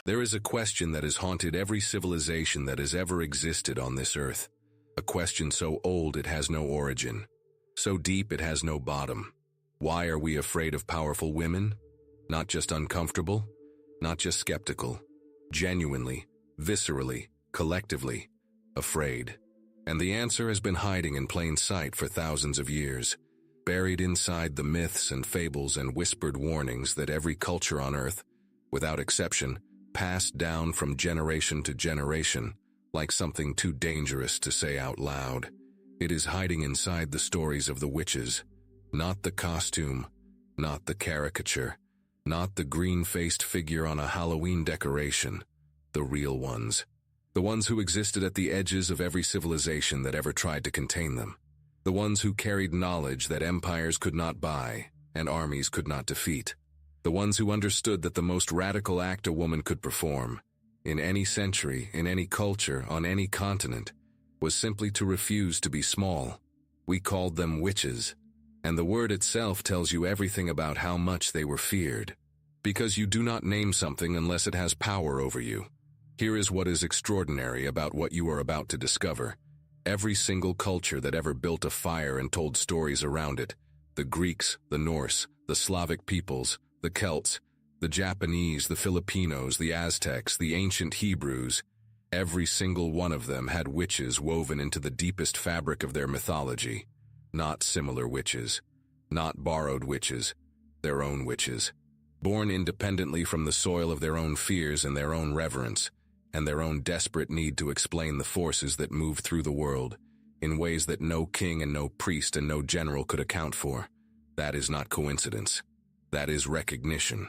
There is a question that has haunted every civilization that has ever existed on this earth. A question so old it has no origin, so deep it has no bottom. Why are we afraid of powerful women? Not just uncomfortable, not just skeptical. Genuinely, viscerally, collectively, afraid. And the answer has been hiding in plain sight for thousands of years, buried inside the myths and fables and whispered warnings that every culture on Earth, without exception, passed down from generation to generation, like something too dangerous to say out loud. It is hiding inside the stories of the witches, not the costume, not the caricature, not the green-faced figure on a Halloween decoration, the real ones. The ones who existed at the edges of every civilization that ever tried to contain them. The ones who carried knowledge that empires could not buy and armies could not defeat. The ones who understood that the most radical act a woman could perform, in any century, in any culture, on any continent, was simply to refuse to be small. We called them witches, and the word itself tells you everything about how much they were feared. Because you do not name something unless it has power over you. Here is what is extraordinary about what you are about to discover. Every single culture that ever built a fire and told stories around it, the Greeks, the Norse, the Slavic peoples, the Celts, the Japanese, the Filipinos, the Aztecs, the ancient Hebrews, every single one of them had witches woven into the deepest fabric of their mythology. Not similar witches, not borrowed witches, their own witches, born independently from the soil of their own fears and their own reverence, and their own desperate need to explain the forces that move through the world, in ways that no king and no priest and no general could account for. That is not coincidence. That is recognition.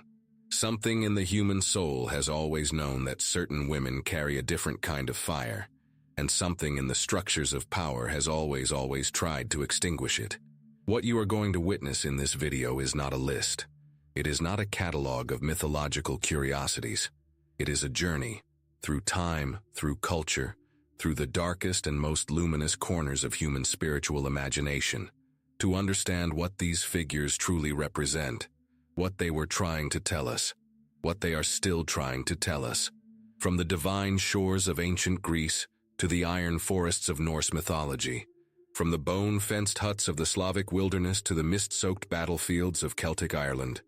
Something in the human soul has always known that certain women carry a different kind of fire, and something in the structures of power has always tried to extinguish it. What you are going to witness in this video is not a list. It is not a catalog of mythological curiosities. It is a journey, through time, through culture, through the darkest and most luminous corners of human spiritual imagination, to understand what these figures truly represent, what they were trying to tell us, what they are still trying to tell us. From the divine shores of ancient Greece to the iron forests of Norse mythology, from the bone-fenced huts of the Slavic wilderness to the mist-soaked battlefields of Celtic Ireland,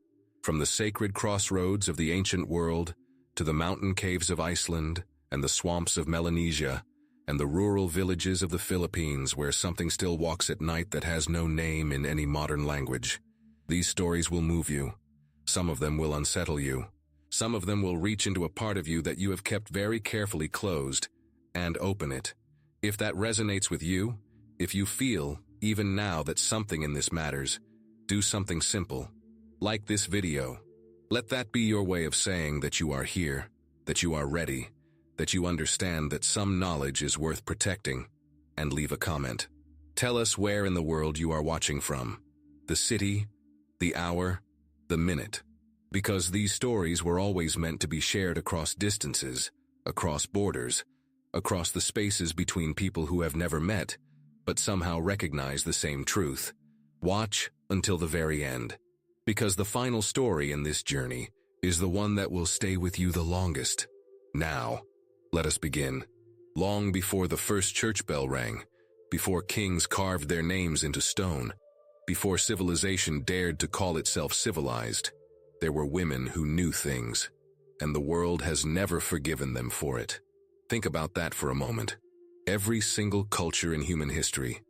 from the sacred crossroads of the ancient world to the mountain caves of Iceland and the swamps of Melanesia and the rural villages of the Philippines where something still walks at night that has no name in any modern language. These stories will move you. Some of them will unsettle you. Some of them will reach into a part of you that you have kept very carefully closed and open it. If that resonates with you, if you feel, even now, that something in this matters, do something simple. Like this video. Let that be your way of saying that you are here, that you are ready, that you understand that some knowledge is worth protecting, and leave a comment. Tell us where in the world you are watching from. The city, the hour, the minute. Because these stories were always meant to be shared across distances, across borders, across the spaces between people who have never met, but somehow recognize the same truth. Watch until the very end. Because the final story in this journey is the one that will stay with you the longest. Now, let us begin. Long before the first church bell rang, before kings carved their names into stone, before civilization dared to call itself civilized, there were women who knew things, and the world has never forgiven them for it. Think about that for a moment. Every single culture in human history,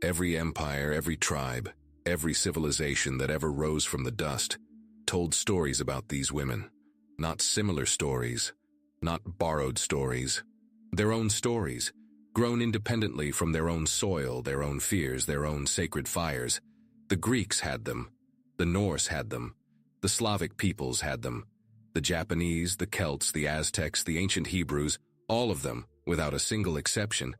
every empire, every tribe, every civilization that ever rose from the dust, told stories about these women. Not similar stories, not borrowed stories. Their own stories, grown independently from their own soil, their own fears, their own sacred fires. The Greeks had them. The Norse had them. The Slavic peoples had them. The Japanese, the Celts, the Aztecs, the ancient Hebrews, all of them, without a single exception,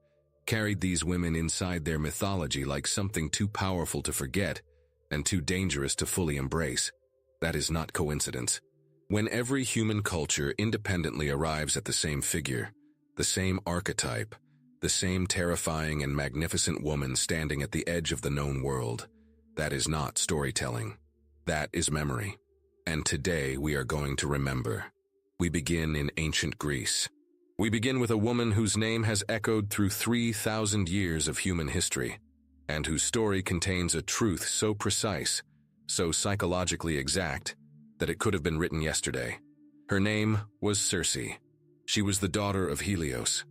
carried these women inside their mythology like something too powerful to forget and too dangerous to fully embrace. That is not coincidence. When every human culture independently arrives at the same figure, the same archetype, the same terrifying and magnificent woman standing at the edge of the known world, that is not storytelling. That is memory. And today we are going to remember. We begin in ancient Greece. We begin with a woman whose name has echoed through 3,000 years of human history, and whose story contains a truth so precise, so psychologically exact, that it could have been written yesterday. Her name was Circe. She was the daughter of Helios,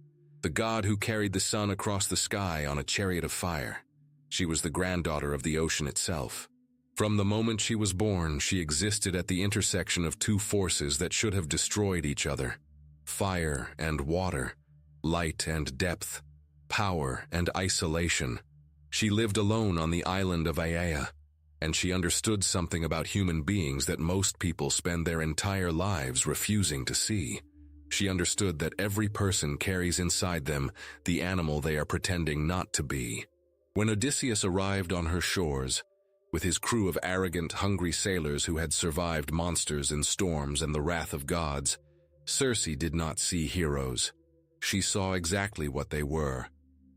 the god who carried the sun across the sky on a chariot of fire. She was the granddaughter of the ocean itself. From the moment she was born, she existed at the intersection of two forces that should have destroyed each other: fire and water, light and depth, power and isolation. She lived alone on the island of Aiaia, and she understood something about human beings that most people spend their entire lives refusing to see. She understood that every person carries inside them the animal they are pretending not to be. When Odysseus arrived on her shores, with his crew of arrogant, hungry sailors who had survived monsters and storms and the wrath of gods, Circe did not see heroes. She saw exactly what they were,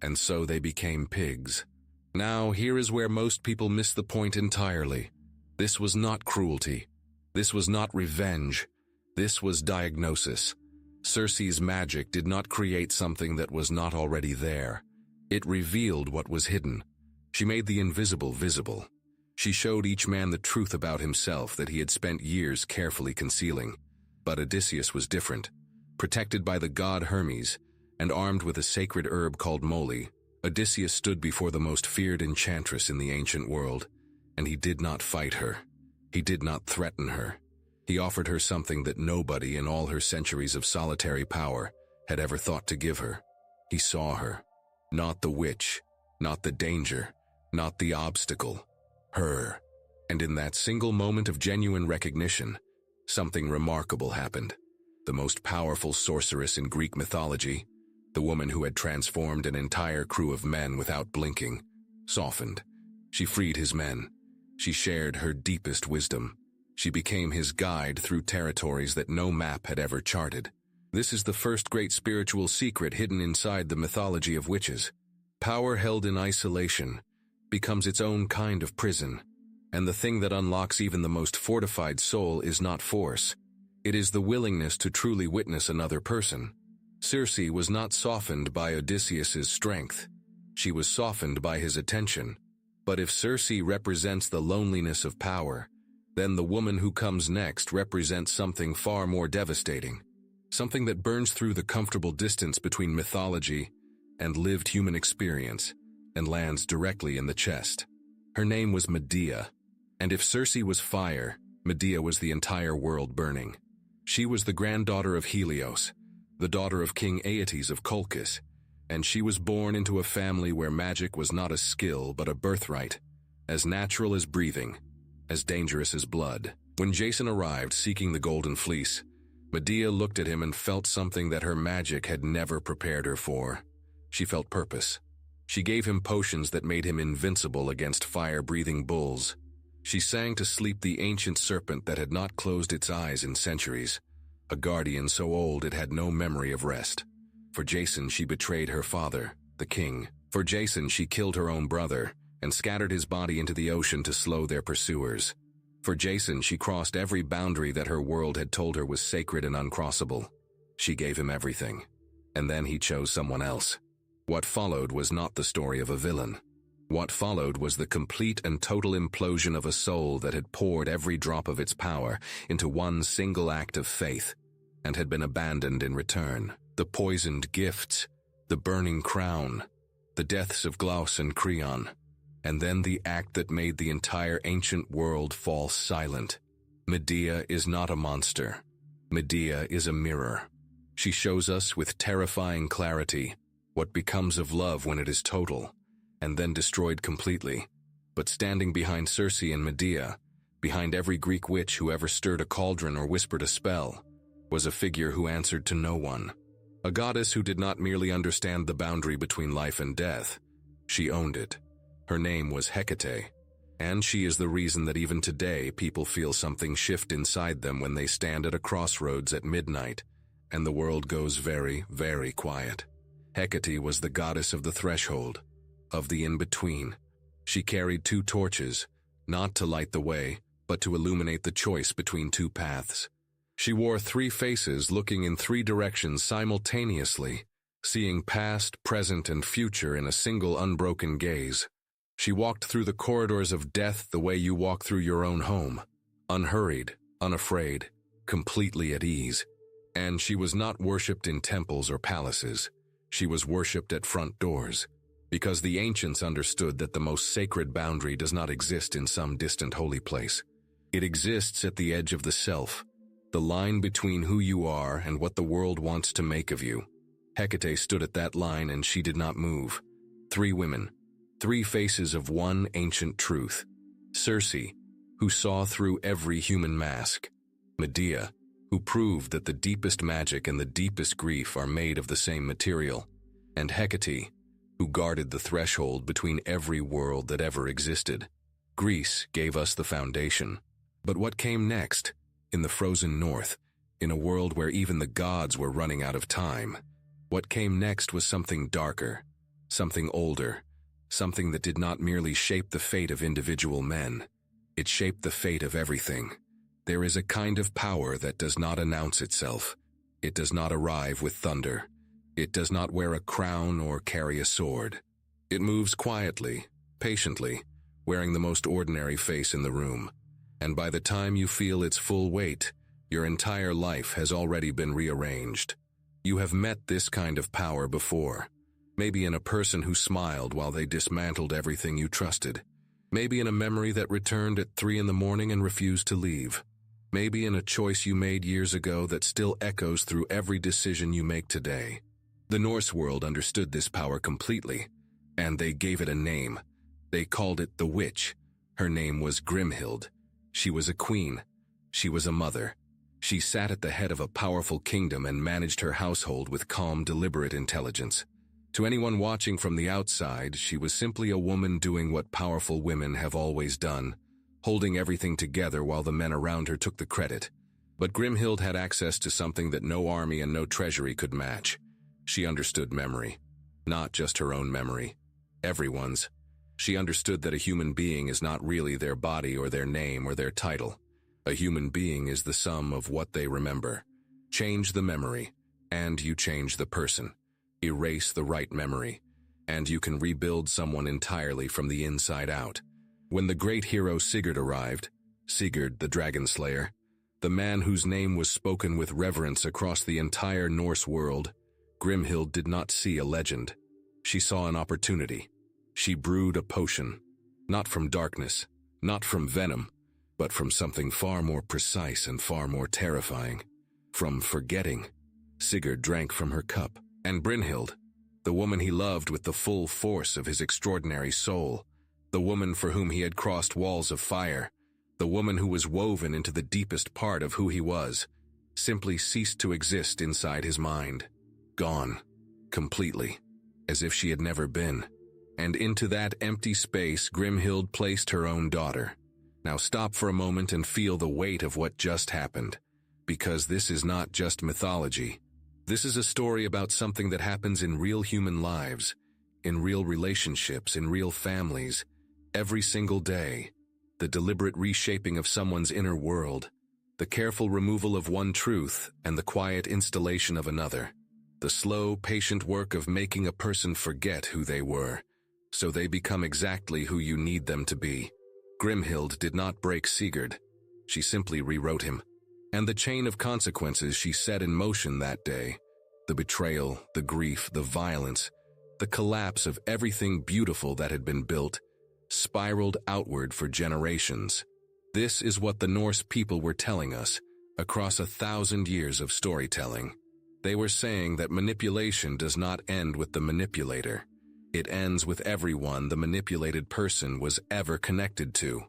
and so they became pigs. Now, here is where most people miss the point entirely. This was not cruelty. This was not revenge. This was diagnosis. Circe's magic did not create something that was not already there. It revealed what was hidden. She made the invisible visible. She showed each man the truth about himself that he had spent years carefully concealing. But Odysseus was different. Protected by the god Hermes, and armed with a sacred herb called moly, Odysseus stood before the most feared enchantress in the ancient world, and he did not fight her. He did not threaten her. He offered her something that nobody in all her centuries of solitary power had ever thought to give her. He saw her. Not the witch, not the danger, not the obstacle. Her. And in that single moment of genuine recognition, something remarkable happened. The most powerful sorceress in Greek mythology, the woman who had transformed an entire crew of men without blinking, softened. She freed his men. She shared her deepest wisdom. She became his guide through territories that no map had ever charted. This is the first great spiritual secret hidden inside the mythology of witches. Power held in isolation becomes its own kind of prison, and the thing that unlocks even the most fortified soul is not force. It is the willingness to truly witness another person. Circe was not softened by Odysseus's strength. She was softened by his attention. But if Circe represents the loneliness of power, then the woman who comes next represents something far more devastating. Something that burns through the comfortable distance between mythology and lived human experience and lands directly in the chest. Her name was Medea, and if Circe was fire, Medea was the entire world burning. She was the granddaughter of Helios, the daughter of King Aeetes of Colchis, and she was born into a family where magic was not a skill but a birthright, as natural as breathing, as dangerous as blood. When Jason arrived seeking the Golden Fleece, Medea looked at him and felt something that her magic had never prepared her for. She felt purpose. She gave him potions that made him invincible against fire-breathing bulls. She sang to sleep the ancient serpent that had not closed its eyes in centuries, a guardian so old it had no memory of rest. For Jason, she betrayed her father, the king. For Jason, she killed her own brother and scattered his body into the ocean to slow their pursuers. For Jason, she crossed every boundary that her world had told her was sacred and uncrossable. She gave him everything, and then he chose someone else. What followed was not the story of a villain. What followed was the complete and total implosion of a soul that had poured every drop of its power into one single act of faith and had been abandoned in return. The poisoned gifts, the burning crown, the deaths of Glauce and Creon, and then the act that made the entire ancient world fall silent. Medea is not a monster. Medea is a mirror. She shows us with terrifying clarity what becomes of love when it is total, and then destroyed completely. But standing behind Circe and Medea, behind every Greek witch who ever stirred a cauldron or whispered a spell, was a figure who answered to no one. A goddess who did not merely understand the boundary between life and death. She owned it. Her name was Hecate, and she is the reason that even today people feel something shift inside them when they stand at a crossroads at midnight, and the world goes very, very quiet. Hecate was the goddess of the threshold, of the in-between. She carried two torches, not to light the way, but to illuminate the choice between two paths. She wore three faces looking in three directions simultaneously, seeing past, present, and future in a single unbroken gaze. She walked through the corridors of death the way you walk through your own home, unhurried, unafraid, completely at ease. And she was not worshipped in temples or palaces. She was worshipped at front doors, because the ancients understood that the most sacred boundary does not exist in some distant holy place. It exists at the edge of the self, the line between who you are and what the world wants to make of you. Hecate stood at that line and she did not move. Three women, three faces of one ancient truth. Circe, who saw through every human mask. Medea, who proved that the deepest magic and the deepest grief are made of the same material. And Hecate, who guarded the threshold between every world that ever existed. Greece gave us the foundation. But what came next? In the frozen north, in a world where even the gods were running out of time, what came next was something darker, something older, something that did not merely shape the fate of individual men. It shaped the fate of everything. There is a kind of power that does not announce itself. It does not arrive with thunder. It does not wear a crown or carry a sword. It moves quietly, patiently, wearing the most ordinary face in the room. And by the time you feel its full weight, your entire life has already been rearranged. You have met this kind of power before. Maybe in a person who smiled while they dismantled everything you trusted. Maybe in a memory that returned at 3 in the morning and refused to leave. Maybe in a choice you made years ago that still echoes through every decision you make today. The Norse world understood this power completely, and they gave it a name. They called it the Witch. Her name was Grimhild. She was a queen. She was a mother. She sat at the head of a powerful kingdom and managed her household with calm, deliberate intelligence. To anyone watching from the outside, she was simply a woman doing what powerful women have always done, holding everything together while the men around her took the credit. But Grimhild had access to something that no army and no treasury could match. She understood memory. Not just her own memory. Everyone's. She understood that a human being is not really their body or their name or their title. A human being is the sum of what they remember. Change the memory, and you change the person. Erase the right memory, and you can rebuild someone entirely from the inside out. When the great hero Sigurd arrived, Sigurd the Dragon Slayer, the man whose name was spoken with reverence across the entire Norse world, Grimhild did not see a legend. She saw an opportunity. She brewed a potion, not from darkness, not from venom, but from something far more precise and far more terrifying. From forgetting. Sigurd drank from her cup, and Brynhild, the woman he loved with the full force of his extraordinary soul, the woman for whom he had crossed walls of fire, the woman who was woven into the deepest part of who he was, simply ceased to exist inside his mind. Gone. Completely. As if she had never been. And into that empty space Grimhild placed her own daughter. Now stop for a moment and feel the weight of what just happened. Because this is not just mythology. This is a story about something that happens in real human lives, in real relationships, in real families, every single day. The deliberate reshaping of someone's inner world, the careful removal of one truth and the quiet installation of another, the slow, patient work of making a person forget who they were, so they become exactly who you need them to be. Grimhild did not break Sigurd. She simply rewrote him. And the chain of consequences she set in motion that day, the betrayal, the grief, the violence, the collapse of everything beautiful that had been built, spiraled outward for generations. This is what the Norse people were telling us across 1,000 years of storytelling. They were saying that manipulation does not end with the manipulator. It ends with everyone the manipulated person was ever connected to.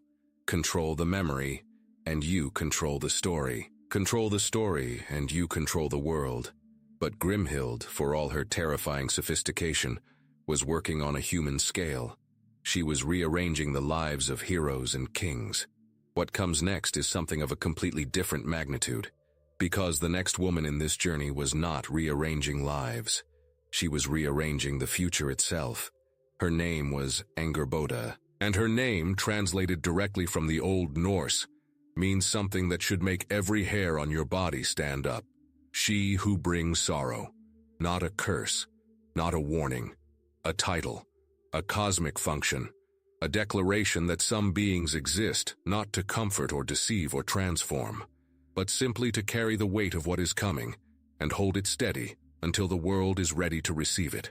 Control the memory, and you control the story. Control the story, and you control the world. But Grimhild, for all her terrifying sophistication, was working on a human scale. She was rearranging the lives of heroes and kings. What comes next is something of a completely different magnitude, because the next woman in this journey was not rearranging lives. She was rearranging the future itself. Her name was Angerboda, and her name, translated directly from the Old Norse, means something that should make every hair on your body stand up. She who brings sorrow. Not a curse, not a warning, a title, a cosmic function, a declaration that some beings exist not to comfort or deceive or transform, but simply to carry the weight of what is coming and hold it steady until the world is ready to receive it.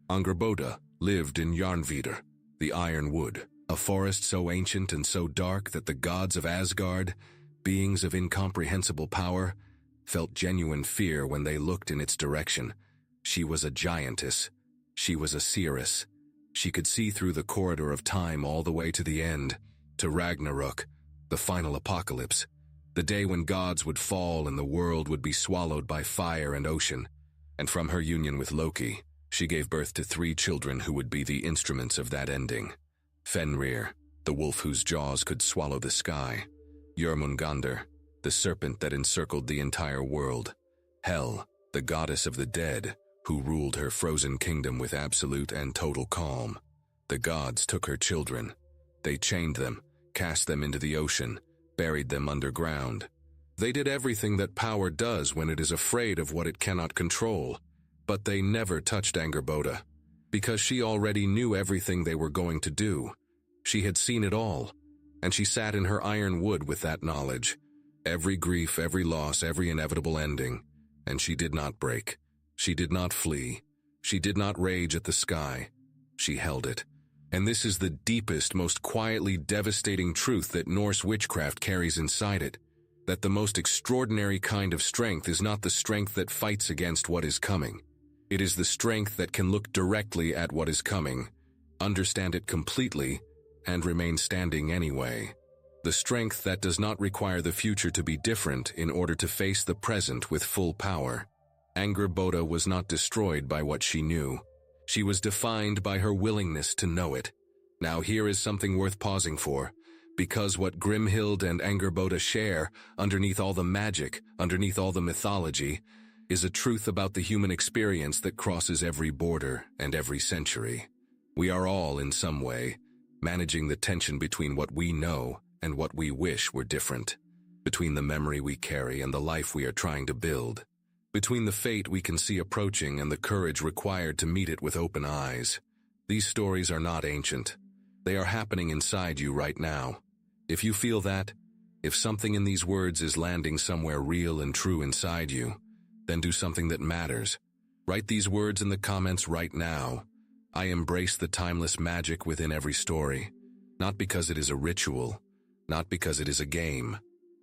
Angrboda lived in Jarnvidr, the Iron Wood, a forest so ancient and so dark that the gods of Asgard, beings of incomprehensible power, felt genuine fear when they looked in its direction. She was a giantess. She was a seeress. She could see through the corridor of time all the way to the end, to Ragnarok, the final apocalypse, the day when gods would fall and the world would be swallowed by fire and ocean. And from her union with Loki, she gave birth to 3 children who would be the instruments of that ending. Fenrir, the wolf whose jaws could swallow the sky. Jormungandr, the serpent that encircled the entire world. Hel, the goddess of the dead, who ruled her frozen kingdom with absolute and total calm. The gods took her children. They chained them, cast them into the ocean, buried them underground. They did everything that power does when it is afraid of what it cannot control. But they never touched Angrboda, because she already knew everything they were going to do. She had seen it all, and she sat in her iron wood with that knowledge. Every grief, every loss, every inevitable ending. And she did not break. She did not flee. She did not rage at the sky. She held it. And this is the deepest, most quietly devastating truth that Norse witchcraft carries inside it. That the most extraordinary kind of strength is not the strength that fights against what is coming. It is the strength that can look directly at what is coming, understand it completely, and remain standing anyway. The strength that does not require the future to be different in order to face the present with full power. Angrboda was not destroyed by what she knew. She was defined by her willingness to know it. Now here is something worth pausing for, because what Grimhild and Angrboda share, underneath all the magic, underneath all the mythology, is a truth about the human experience that crosses every border and every century. We are all, in some way, managing the tension between what we know and what we wish were different, between the memory we carry and the life we are trying to build, between the fate we can see approaching and the courage required to meet it with open eyes. These stories are not ancient. They are happening inside you right now. If you feel that, if something in these words is landing somewhere real and true inside you, then do something that matters. Write these words in the comments right now. I embrace the timeless magic within every story, not because it is a ritual, not because it is a game,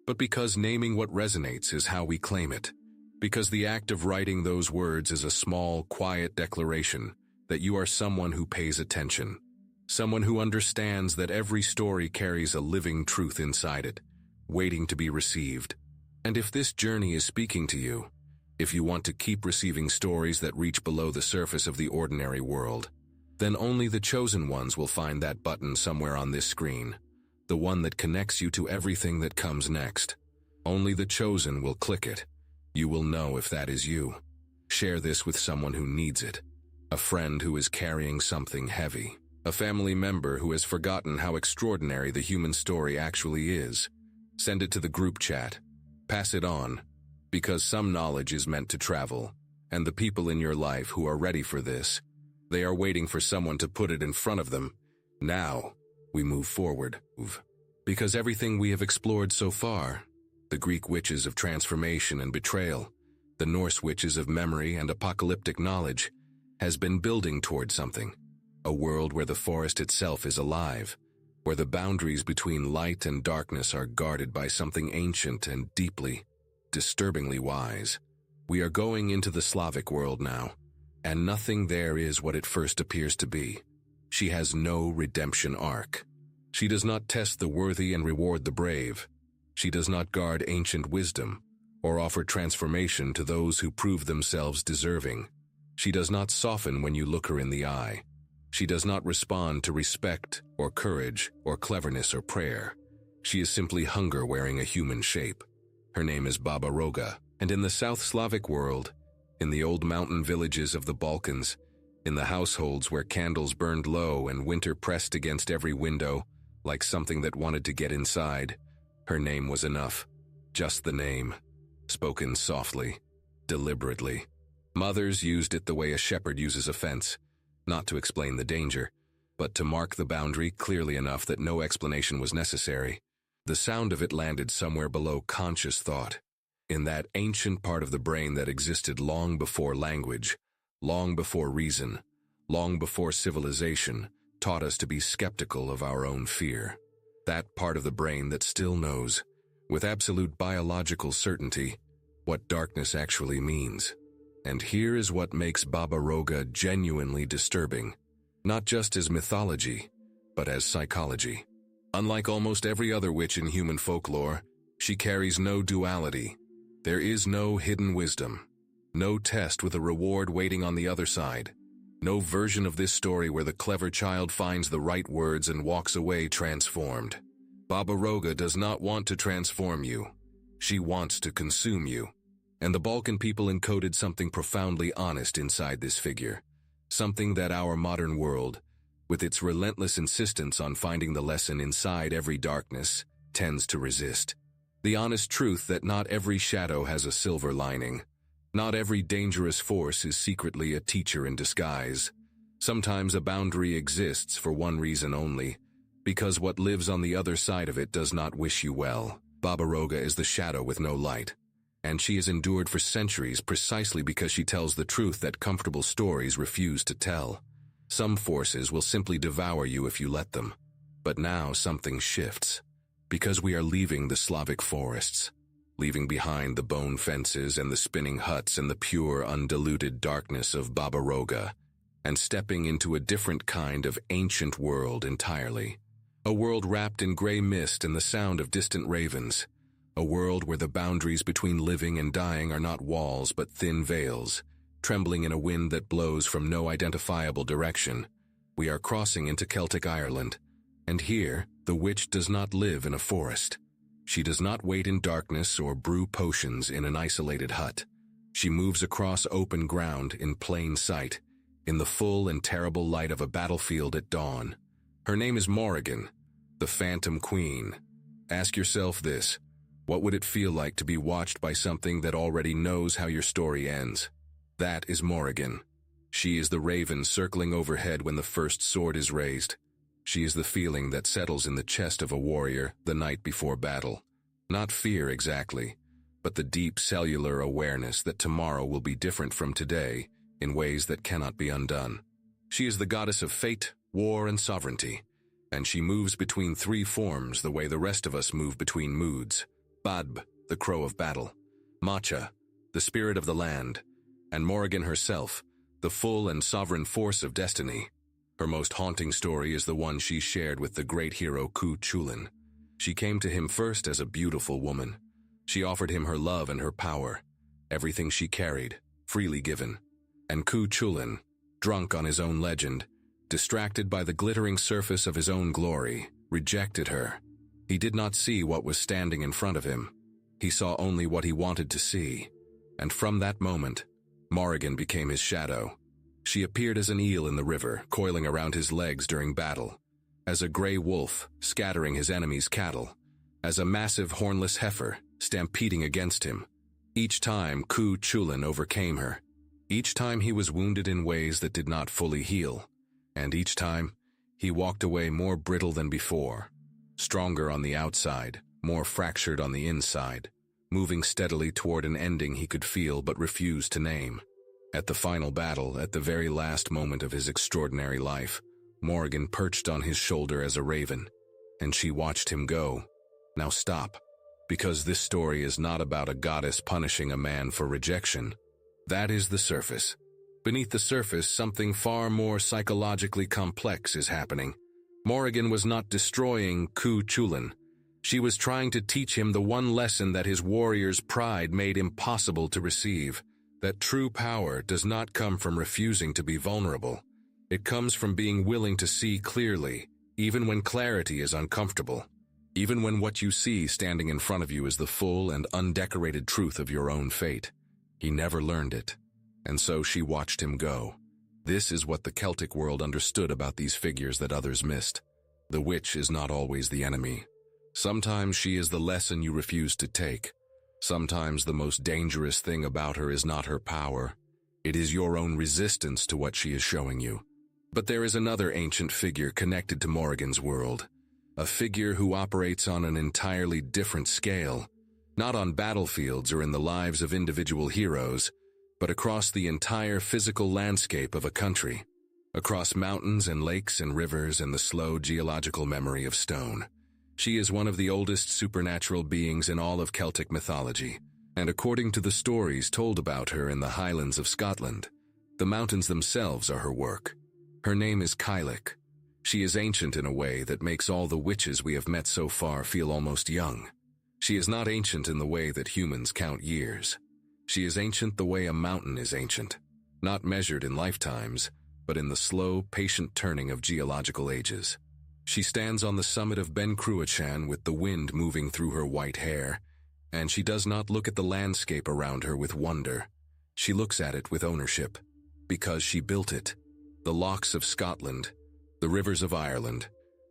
but because naming what resonates is how we claim it. Because the act of writing those words is a small, quiet declaration that you are someone who pays attention, someone who understands that every story carries a living truth inside it, waiting to be received. And if this journey is speaking to you, if you want to keep receiving stories that reach below the surface of the ordinary world, then only the chosen ones will find that button somewhere on this screen, the one that connects you to everything that comes next. Only the chosen will click it. You will know if that is you. Share this with someone who needs it, a friend who is carrying something heavy, a family member who has forgotten how extraordinary the human story actually is. Send it to the group chat. Pass it on, because some knowledge is meant to travel, and the people in your life who are ready for this, they are waiting for someone to put it in front of them. Now, we move forward. Because everything we have explored so far, the Greek witches of transformation and betrayal, the Norse witches of memory and apocalyptic knowledge, has been building toward something. A world where the forest itself is alive, where the boundaries between light and darkness are guarded by something ancient and deeply, disturbingly wise. We are going into the Slavic world now, and nothing there is what it first appears to be. She has no redemption arc. She does not test the worthy and reward the brave. She does not guard ancient wisdom or offer transformation to those who prove themselves deserving. She does not soften when you look her in the eye. She does not respond to respect or courage or cleverness or prayer. She is simply hunger wearing a human shape. Her name is Baba Roga, and in the South Slavic world, in the old mountain villages of the Balkans, in the households where candles burned low and winter pressed against every window, like something that wanted to get inside, Her name was enough. Just the name. Spoken softly, deliberately. Mothers used it the way a shepherd uses a fence, not to explain the danger, but to mark the boundary clearly enough that no explanation was necessary. The sound of it landed somewhere below conscious thought, in that ancient part of the brain that existed long before language, long before reason, long before civilization taught us to be skeptical of our own fear. That part of the brain that still knows, with absolute biological certainty, what darkness actually means. And here is what makes Baba Roga genuinely disturbing, not just as mythology, but as psychology. Unlike almost every other witch in human folklore, she carries no duality. There is no hidden wisdom, no test with a reward waiting on the other side, no version of this story where the clever child finds the right words and walks away transformed. Baba Roga does not want to transform you. She wants to consume you. And the Balkan people encoded something profoundly honest inside this figure, something that our modern world, with its relentless insistence on finding the lesson inside every darkness, tends to resist. The honest truth that not every shadow has a silver lining. Not every dangerous force is secretly a teacher in disguise. Sometimes a boundary exists for one reason only, because what lives on the other side of it does not wish you well. Baba Roga is the shadow with no light, and she has endured for centuries precisely because she tells the truth that comfortable stories refuse to tell. Some forces will simply devour you if you let them. But now something shifts, because we are leaving the Slavic forests, leaving behind the bone fences and the spinning huts and the pure, undiluted darkness of Baba Roga, and stepping into a different kind of ancient world entirely. A world wrapped in gray mist and the sound of distant ravens. A world where the boundaries between living and dying are not walls but thin veils, trembling in a wind that blows from no identifiable direction. We are crossing into Celtic Ireland, and here the witch does not live in a forest. She does not wait in darkness or brew potions in an isolated hut. She moves across open ground in plain sight, in the full and terrible light of a battlefield at dawn. Her name is Morrigan, the Phantom Queen. Ask yourself this: what would it feel like to be watched by something that already knows how your story ends? That is Morrigan. She is the raven circling overhead when the first sword is raised. She is the feeling that settles in the chest of a warrior the night before battle. Not fear exactly, but the deep cellular awareness that tomorrow will be different from today in ways that cannot be undone. She is the goddess of fate, war, and sovereignty, and she moves between three forms the way the rest of us move between moods. Badb, the crow of battle, Macha, the spirit of the land, and Morrigan herself, the full and sovereign force of destiny. Her most haunting story is the one she shared with the great hero Cu Chulainn. She came to him first as a beautiful woman. She offered him her love and her power, everything she carried, freely given. And Cu Chulainn, drunk on his own legend, distracted by the glittering surface of his own glory, rejected her. He did not see what was standing in front of him. He saw only what he wanted to see. And from that moment, Morrigan became his shadow. She appeared as an eel in the river, coiling around his legs during battle, as a gray wolf scattering his enemy's cattle, as a massive hornless heifer stampeding against him. Each time Cu Chulainn overcame her. Each time he was wounded in ways that did not fully heal. And each time, he walked away more brittle than before, stronger on the outside, more fractured on the inside, moving steadily toward an ending he could feel but refused to name. At the final battle, at the very last moment of his extraordinary life, Morrigan perched on his shoulder as a raven, and she watched him go. Now stop, because this story is not about a goddess punishing a man for rejection. That is the surface. Beneath the surface, something far more psychologically complex is happening. Morrigan was not destroying Cu Chulainn. She was trying to teach him the one lesson that his warrior's pride made impossible to receive. That true power does not come from refusing to be vulnerable. It comes from being willing to see clearly, even when clarity is uncomfortable. Even when what you see standing in front of you is the full and undecorated truth of your own fate. He never learned it, and so she watched him go. This is what the Celtic world understood about these figures that others missed. The witch is not always the enemy. Sometimes she is the lesson you refuse to take. Sometimes the most dangerous thing about her is not her power. It is your own resistance to what she is showing you. But there is another ancient figure connected to Morrigan's world. A figure who operates on an entirely different scale. Not on battlefields or in the lives of individual heroes, but across the entire physical landscape of a country. Across mountains and lakes and rivers and the slow geological memory of stone. She is one of the oldest supernatural beings in all of Celtic mythology, and according to the stories told about her in the Highlands of Scotland, the mountains themselves are her work. Her name is Cailleach. She is ancient in a way that makes all the witches we have met so far feel almost young. She is not ancient in the way that humans count years. She is ancient the way a mountain is ancient, not measured in lifetimes, but in the slow, patient turning of geological ages. She stands on the summit of Ben Cruachan with the wind moving through her white hair, and she does not look at the landscape around her with wonder. She looks at it with ownership, because she built it. The lochs of Scotland, the rivers of Ireland,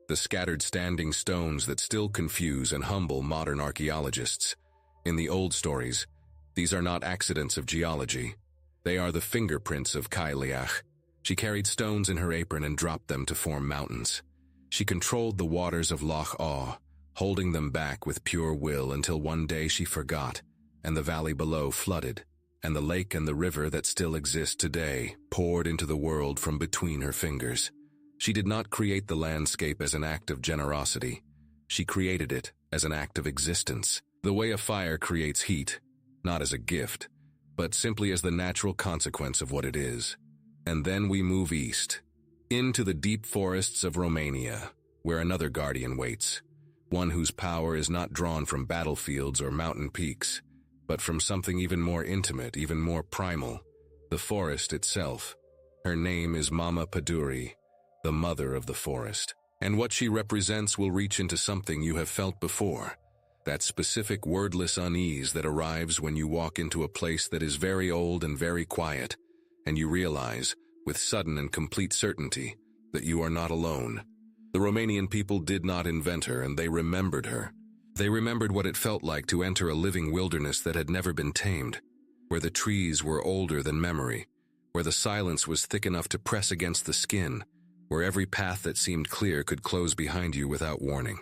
the scattered standing stones that still confuse and humble modern archaeologists. In the old stories, these are not accidents of geology. They are the fingerprints of Cailleach. She carried stones in her apron and dropped them to form mountains. She controlled the waters of Loch Awe, holding them back with pure will until one day she forgot, and the valley below flooded, and the lake and the river that still exist today poured into the world from between her fingers. She did not create the landscape as an act of generosity. She created it as an act of existence, the way a fire creates heat, not as a gift, but simply as the natural consequence of what it is. And then we move east, into the deep forests of Romania, where another guardian waits, one whose power is not drawn from battlefields or mountain peaks, but from something even more intimate, even more primal, the forest itself. Her name is Mama Paduri, the mother of the forest. And what she represents will reach into something you have felt before, that specific wordless unease that arrives when you walk into a place that is very old and very quiet, and you realize, with sudden and complete certainty, that you are not alone. The Romanian people did not invent her, and they remembered her. They remembered what it felt like to enter a living wilderness that had never been tamed, where the trees were older than memory, where the silence was thick enough to press against the skin, where every path that seemed clear could close behind you without warning.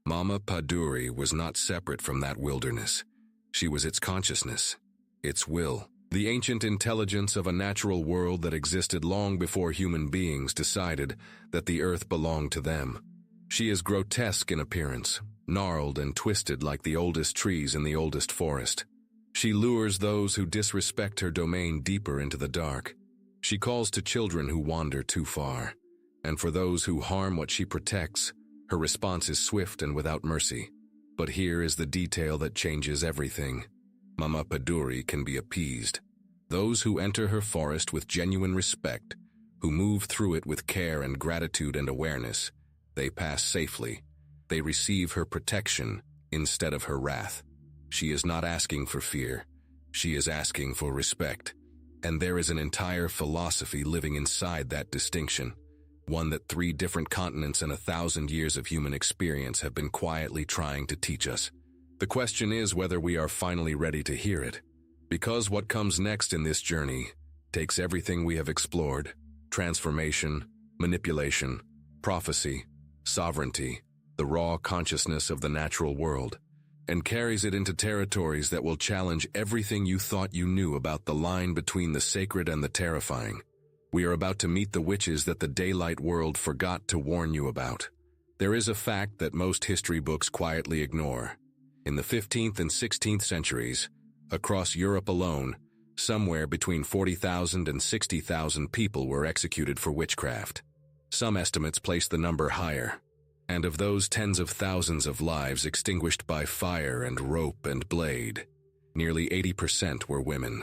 Mama Paduri was not separate from that wilderness. She was its consciousness, its will. The ancient intelligence of a natural world that existed long before human beings decided that the earth belonged to them. She is grotesque in appearance, gnarled and twisted like the oldest trees in the oldest forest. She lures those who disrespect her domain deeper into the dark. She calls to children who wander too far. And for those who harm what she protects, her response is swift and without mercy. But here is the detail that changes everything. Mama Paduri can be appeased. Those who enter her forest with genuine respect, who move through it with care and gratitude and awareness, they pass safely. They receive her protection instead of her wrath. She is not asking for fear. She is asking for respect. And there is an entire philosophy living inside that distinction, one that 3 different continents and 1,000 years of human experience have been quietly trying to teach us. The question is whether we are finally ready to hear it. Because what comes next in this journey takes everything we have explored, transformation, manipulation, prophecy, sovereignty, the raw consciousness of the natural world, and carries it into territories that will challenge everything you thought you knew about the line between the sacred and the terrifying. We are about to meet the witches that the daylight world forgot to warn you about. There is a fact that most history books quietly ignore. In the 15th and 16th centuries, across Europe alone, somewhere between 40,000 and 60,000 people were executed for witchcraft. Some estimates place the number higher. And of those tens of thousands of lives extinguished by fire and rope and blade, nearly 80% were women.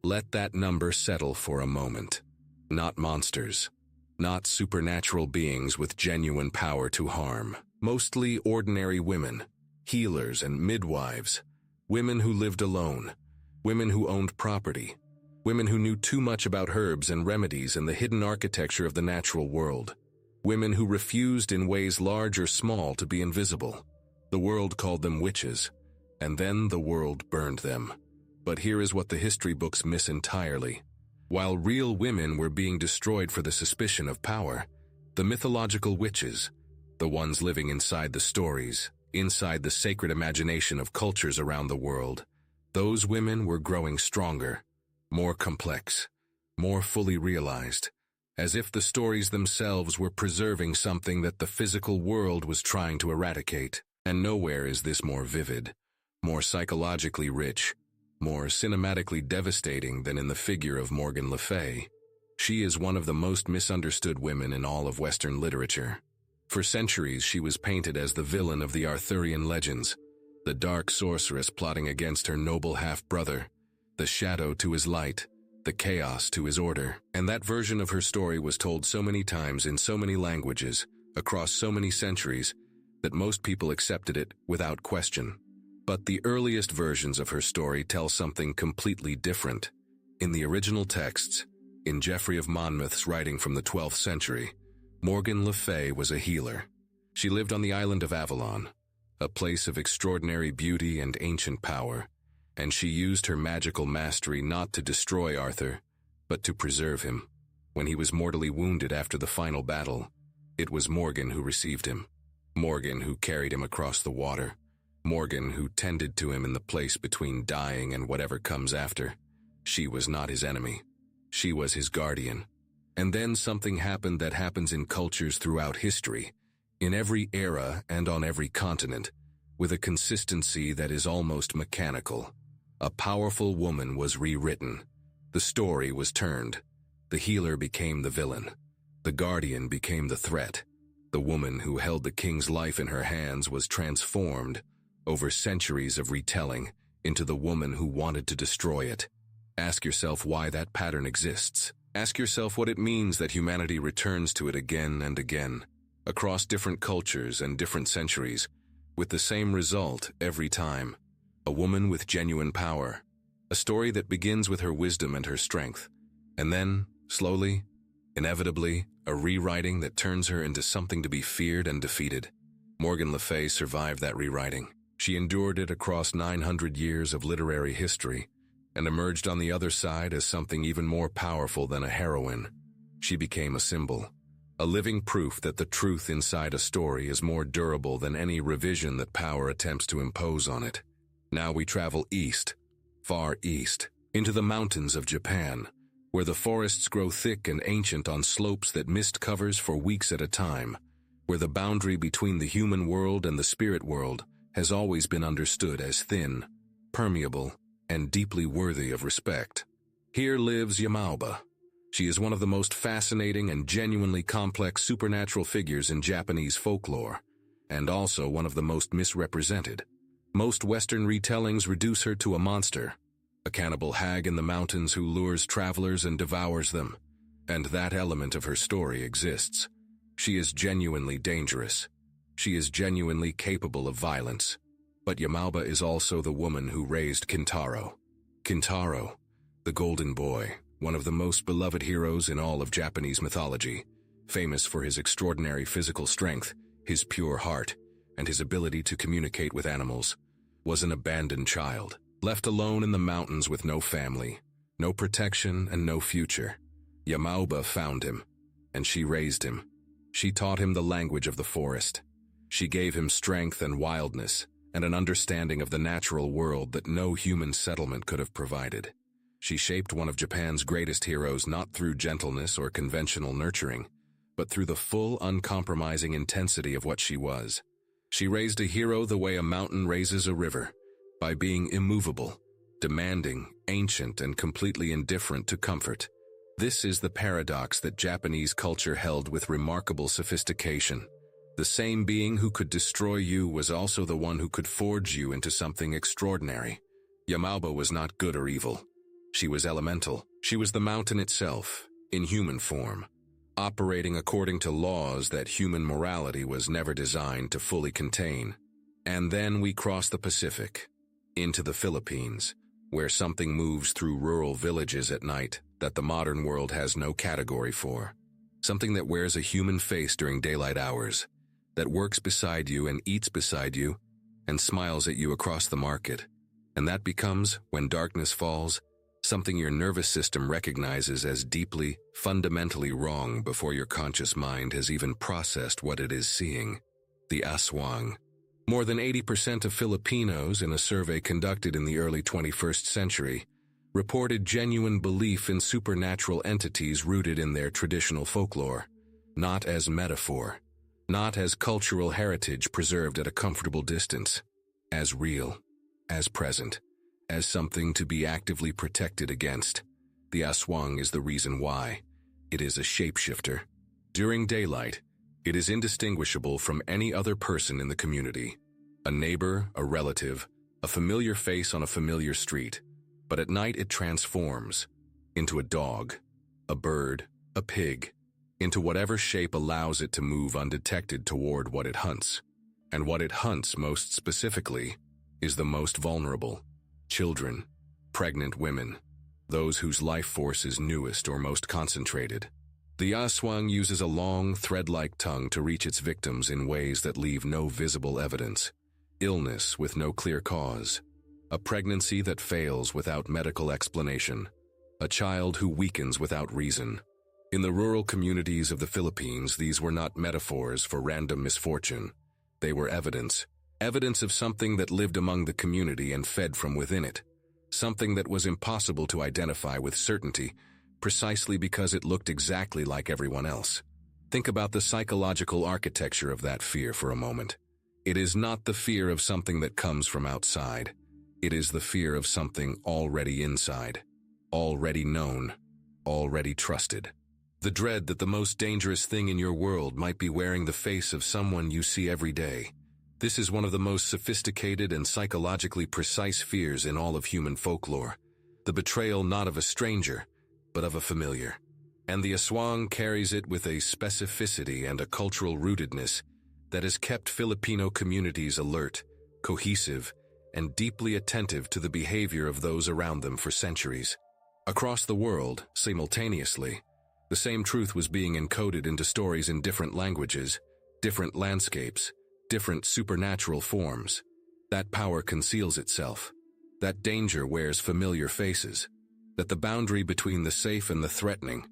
Let that number settle for a moment. Not monsters. Not supernatural beings with genuine power to harm. Mostly ordinary women. Healers and midwives, women who lived alone, women who owned property, women who knew too much about herbs and remedies and the hidden architecture of the natural world, women who refused in ways large or small to be invisible, The world called them witches, and then the world burned them. But here is what the history books miss entirely. While real women were being destroyed for the suspicion of power, the mythological witches, the ones living inside the stories, inside the sacred imagination of cultures around the world, those women were growing stronger, more complex, more fully realized, as if the stories themselves were preserving something that the physical world was trying to eradicate. And nowhere is this more vivid, more psychologically rich, more cinematically devastating than in the figure of Morgan Le Fay. She is one of the most misunderstood women in all of Western literature. For centuries, she was painted as the villain of the Arthurian legends, the dark sorceress plotting against her noble half-brother, the shadow to his light, the chaos to his order. And that version of her story was told so many times in so many languages, across so many centuries, that most people accepted it without question. But the earliest versions of her story tell something completely different. In the original texts, in Geoffrey of Monmouth's writing from the 12th century, Morgan Le Fay was a healer. She lived on the island of Avalon, a place of extraordinary beauty and ancient power, and she used her magical mastery not to destroy Arthur, but to preserve him. When he was mortally wounded after the final battle, it was Morgan who received him. Morgan who carried him across the water. Morgan who tended to him in the place between dying and whatever comes after. She was not his enemy. She was his guardian. And then something happened that happens in cultures throughout history, in every era and on every continent, with a consistency that is almost mechanical. A powerful woman was rewritten. The story was turned. The healer became the villain. The guardian became the threat. The woman who held the king's life in her hands was transformed, over centuries of retelling, into the woman who wanted to destroy it. Ask yourself why that pattern exists. Ask yourself what it means that humanity returns to it again and again, across different cultures and different centuries, with the same result every time. A woman with genuine power. A story that begins with her wisdom and her strength, and then, slowly, inevitably, a rewriting that turns her into something to be feared and defeated. Morgan Le Fay survived that rewriting. She endured it across 900 years of literary history, and emerged on the other side as something even more powerful than a heroine. She became a symbol, a living proof that the truth inside a story is more durable than any revision that power attempts to impose on it. Now we travel east, far east, into the mountains of Japan, where the forests grow thick and ancient on slopes that mist covers for weeks at a time, where the boundary between the human world and the spirit world has always been understood as thin, permeable, and deeply worthy of respect. Here lives Yamauba. She is one of the most fascinating and genuinely complex supernatural figures in Japanese folklore, and also one of the most misrepresented. Most Western retellings reduce her to a monster, a cannibal hag in the mountains who lures travelers and devours them, and that element of her story exists. She is genuinely dangerous. She is genuinely capable of violence. But Yamauba is also the woman who raised Kintaro. Kintaro, the Golden Boy, one of the most beloved heroes in all of Japanese mythology, famous for his extraordinary physical strength, his pure heart, and his ability to communicate with animals, was an abandoned child, left alone in the mountains with no family, no protection, and no future. Yamauba found him, and she raised him. She taught him the language of the forest. She gave him strength and wildness, and an understanding of the natural world that no human settlement could have provided. She shaped one of Japan's greatest heroes not through gentleness or conventional nurturing, but through the full, uncompromising intensity of what she was. She raised a hero the way a mountain raises a river, by being immovable, demanding, ancient, and completely indifferent to comfort. This is the paradox that Japanese culture held with remarkable sophistication. The same being who could destroy you was also the one who could forge you into something extraordinary. Yamauba was not good or evil. She was elemental. She was the mountain itself, in human form, operating according to laws that human morality was never designed to fully contain. And then we cross the Pacific, into the Philippines, where something moves through rural villages at night that the modern world has no category for. Something that wears a human face during daylight hours, that works beside you and eats beside you, and smiles at you across the market. And that becomes, when darkness falls, something your nervous system recognizes as deeply, fundamentally wrong before your conscious mind has even processed what it is seeing. The aswang. More than 80% of Filipinos in a survey conducted in the early 21st century reported genuine belief in supernatural entities rooted in their traditional folklore, not as metaphor, not as cultural heritage preserved at a comfortable distance, as real, as present, as something to be actively protected against. The aswang is the reason why. It is a shapeshifter. During daylight, it is indistinguishable from any other person in the community. A neighbor, a relative, a familiar face on a familiar street. But at night it transforms into a dog, a bird, a pig, into whatever shape allows it to move undetected toward what it hunts. And what it hunts most specifically is the most vulnerable: children, pregnant women, those whose life force is newest or most concentrated. The aswang uses a long, thread-like tongue to reach its victims in ways that leave no visible evidence. Illness with no clear cause. A pregnancy that fails without medical explanation. A child who weakens without reason. In the rural communities of the Philippines, these were not metaphors for random misfortune. They were evidence. Evidence of something that lived among the community and fed from within it. Something that was impossible to identify with certainty, precisely because it looked exactly like everyone else. Think about the psychological architecture of that fear for a moment. It is not the fear of something that comes from outside. It is the fear of something already inside, already known, already trusted. The dread that the most dangerous thing in your world might be wearing the face of someone you see every day. This is one of the most sophisticated and psychologically precise fears in all of human folklore. The betrayal not of a stranger, but of a familiar. And the aswang carries it with a specificity and a cultural rootedness that has kept Filipino communities alert, cohesive, and deeply attentive to the behavior of those around them for centuries. Across the world, simultaneously, the same truth was being encoded into stories in different languages, different landscapes, different supernatural forms. That power conceals itself. That danger wears familiar faces. That the boundary between the safe and the threatening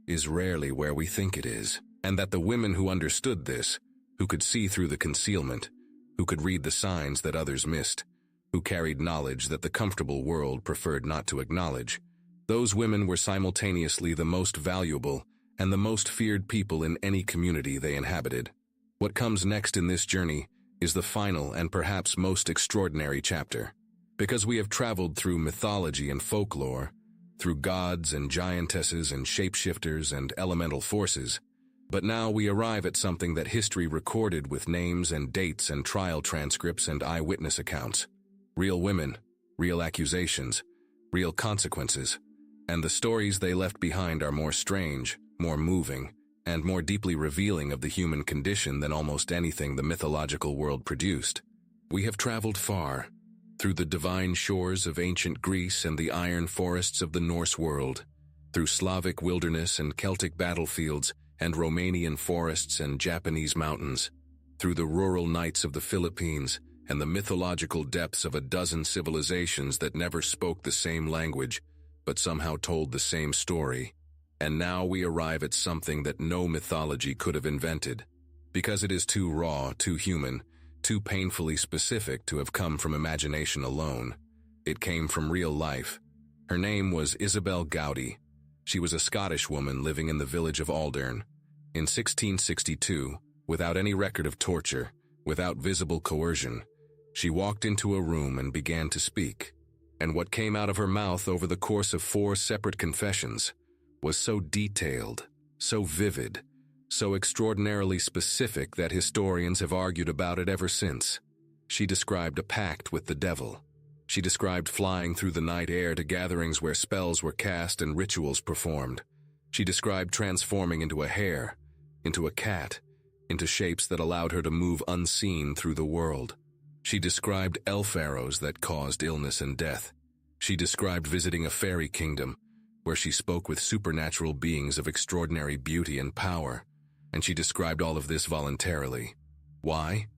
is rarely where we think it is. And that the women who understood this, who could see through the concealment, who could read the signs that others missed, who carried knowledge that the comfortable world preferred not to acknowledge, those women were simultaneously the most valuable and the most feared people in any community they inhabited. What comes next in this journey is the final and perhaps most extraordinary chapter. Because we have traveled through mythology and folklore, through gods and giantesses and shapeshifters and elemental forces, but now we arrive at something that history recorded with names and dates and trial transcripts and eyewitness accounts. Real women, real accusations, real consequences, and the stories they left behind are more strange, more moving, and more deeply revealing of the human condition than almost anything the mythological world produced. We have traveled far, through the divine shores of ancient Greece and the iron forests of the Norse world, through Slavic wilderness and Celtic battlefields and Romanian forests and Japanese mountains, through the rural nights of the Philippines and the mythological depths of a dozen civilizations that never spoke the same language, but somehow told the same story. And now we arrive at something that no mythology could have invented, because it is too raw, too human, too painfully specific to have come from imagination alone. It came from real life. Her name was Isabel Gowdy. She was a Scottish woman living in the village of Aldern. In 1662, without any record of torture, without visible coercion, she walked into a room and began to speak. And what came out of her mouth over the course of 4 separate confessions was so detailed, so vivid, so extraordinarily specific that historians have argued about it ever since. She described a pact with the devil. She described flying through the night air to gatherings where spells were cast and rituals performed. She described transforming into a hare, into a cat, into shapes that allowed her to move unseen through the world. She described elf arrows that caused illness and death. She described visiting a fairy kingdom, where she spoke with supernatural beings of extraordinary beauty and power, and she described all of this voluntarily. Why?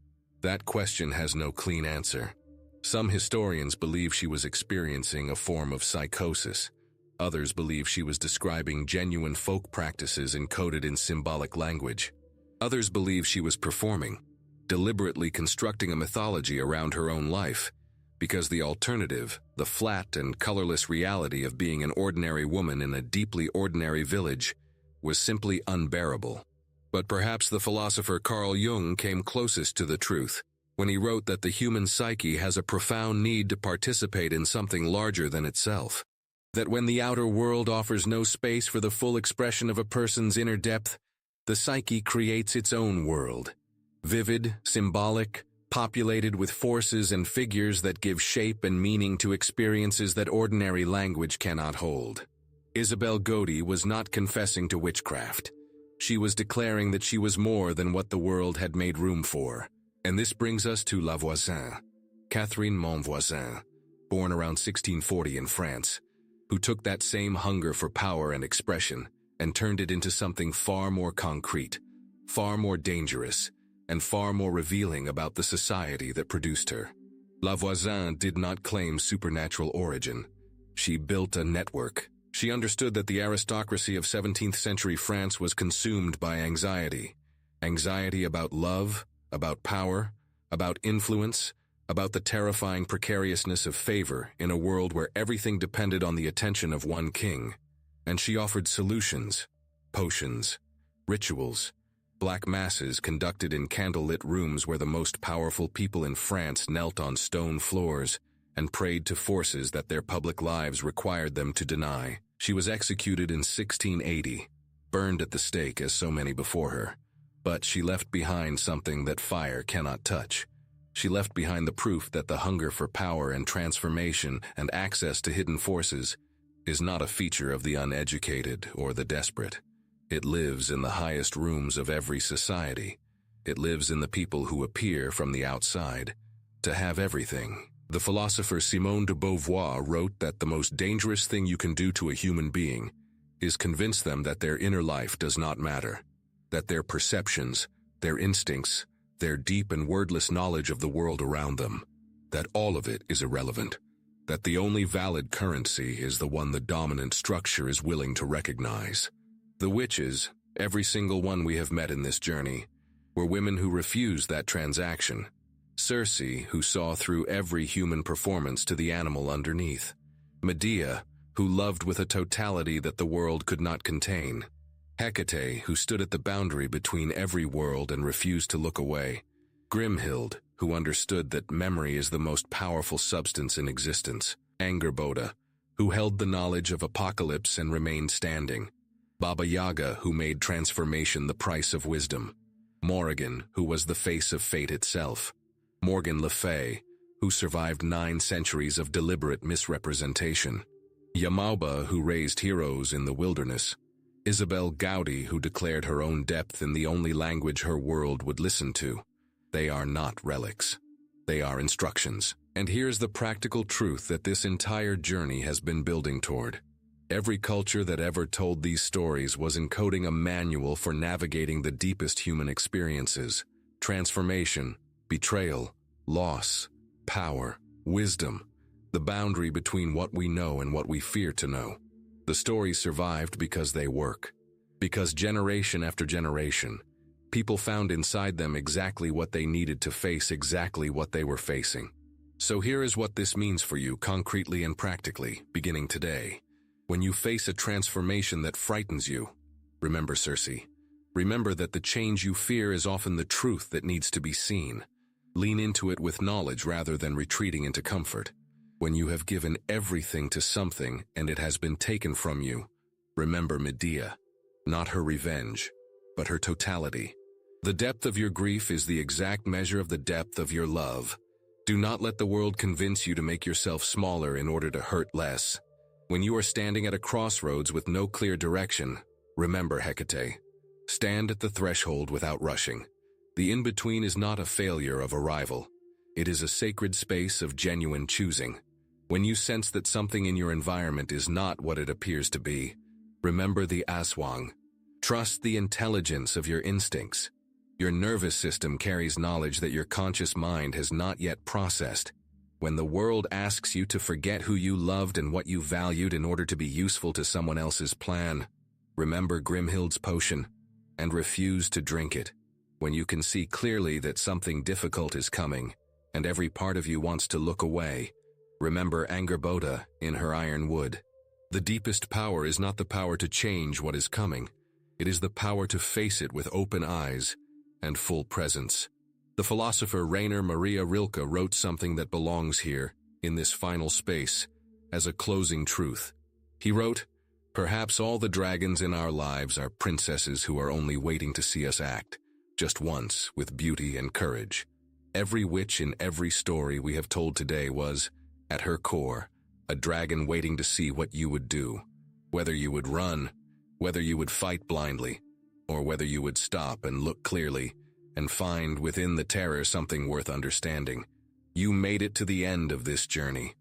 That question has no clean answer. Some historians believe she was experiencing a form of psychosis. Others believe she was describing genuine folk practices encoded in symbolic language. Others believe she was performing, deliberately constructing a mythology around her own life, because the alternative, the flat and colorless reality of being an ordinary woman in a deeply ordinary village, was simply unbearable. But perhaps the philosopher Carl Jung came closest to the truth when he wrote that the human psyche has a profound need to participate in something larger than itself. That when the outer world offers no space for the full expression of a person's inner depth, the psyche creates its own world. Vivid, symbolic, populated with forces and figures that give shape and meaning to experiences that ordinary language cannot hold. Isabelle Gaudy was not confessing to witchcraft. She was declaring that she was more than what the world had made room for. And this brings us to La Voisin, Catherine Monvoisin, born around 1640 in France, who took that same hunger for power and expression and turned it into something far more concrete, far more dangerous, and far more revealing about the society that produced her. La Voisin did not claim supernatural origin. She built a network. She understood that the aristocracy of 17th century France was consumed by anxiety. Anxiety about love, about power, about influence, about the terrifying precariousness of favor in a world where everything depended on the attention of one king. And she offered solutions, potions, rituals, black masses conducted in candlelit rooms where the most powerful people in France knelt on stone floors and prayed to forces that their public lives required them to deny. She was executed in 1680, burned at the stake as so many before her. But she left behind something that fire cannot touch. She left behind the proof that the hunger for power and transformation and access to hidden forces is not a feature of the uneducated or the desperate. It lives in the highest rooms of every society. It lives in the people who appear from the outside to have everything. The philosopher Simone de Beauvoir wrote that the most dangerous thing you can do to a human being is convince them that their inner life does not matter, that their perceptions, their instincts, their deep and wordless knowledge of the world around them, that all of it is irrelevant, that the only valid currency is the one the dominant structure is willing to recognize. The witches, every single one we have met in this journey, were women who refused that transaction. Circe, who saw through every human performance to the animal underneath. Medea, who loved with a totality that the world could not contain. Hecate, who stood at the boundary between every world and refused to look away. Grimhild, who understood that memory is the most powerful substance in existence. Angerboda, who held the knowledge of apocalypse and remained standing. Baba Yaga, who made transformation the price of wisdom. Morrigan, who was the face of fate itself. Morgan Le Fay, who survived 9 centuries of deliberate misrepresentation. Yamauba, who raised heroes in the wilderness. Isabelle Gaudy, who declared her own depth in the only language her world would listen to. They are not relics. They are instructions. And here's the practical truth that this entire journey has been building toward. Every culture that ever told these stories was encoding a manual for navigating the deepest human experiences. Transformation, betrayal, loss, power, wisdom, the boundary between what we know and what we fear to know. The stories survived because they work. Because generation after generation, people found inside them exactly what they needed to face exactly what they were facing. So here is what this means for you concretely and practically, beginning today. When you face a transformation that frightens you, remember Circe. Remember that the change you fear is often the truth that needs to be seen. Lean into it with knowledge rather than retreating into comfort. When you have given everything to something and it has been taken from you, remember Medea, not her revenge, but her totality. The depth of your grief is the exact measure of the depth of your love. Do not let the world convince you to make yourself smaller in order to hurt less. When you are standing at a crossroads with no clear direction, remember Hecate. Stand at the threshold without rushing. The in-between is not a failure of arrival. It is a sacred space of genuine choosing. When you sense that something in your environment is not what it appears to be, remember the aswang. Trust the intelligence of your instincts. Your nervous system carries knowledge that your conscious mind has not yet processed. When the world asks you to forget who you loved and what you valued in order to be useful to someone else's plan, remember Grimhild's potion and refuse to drink it. When you can see clearly that something difficult is coming and every part of you wants to look away, remember Angerboda in her iron wood. The deepest power is not the power to change what is coming. It is the power to face it with open eyes and full presence. The philosopher Rainer Maria Rilke wrote something that belongs here, in this final space, as a closing truth. He wrote, "Perhaps all the dragons in our lives are princesses who are only waiting to see us act, just once, with beauty and courage." Every witch in every story we have told today was, at her core, a dragon waiting to see what you would do. Whether you would run, whether you would fight blindly, or whether you would stop and look clearly and find within the terror something worth understanding. You made it to the end of this journey.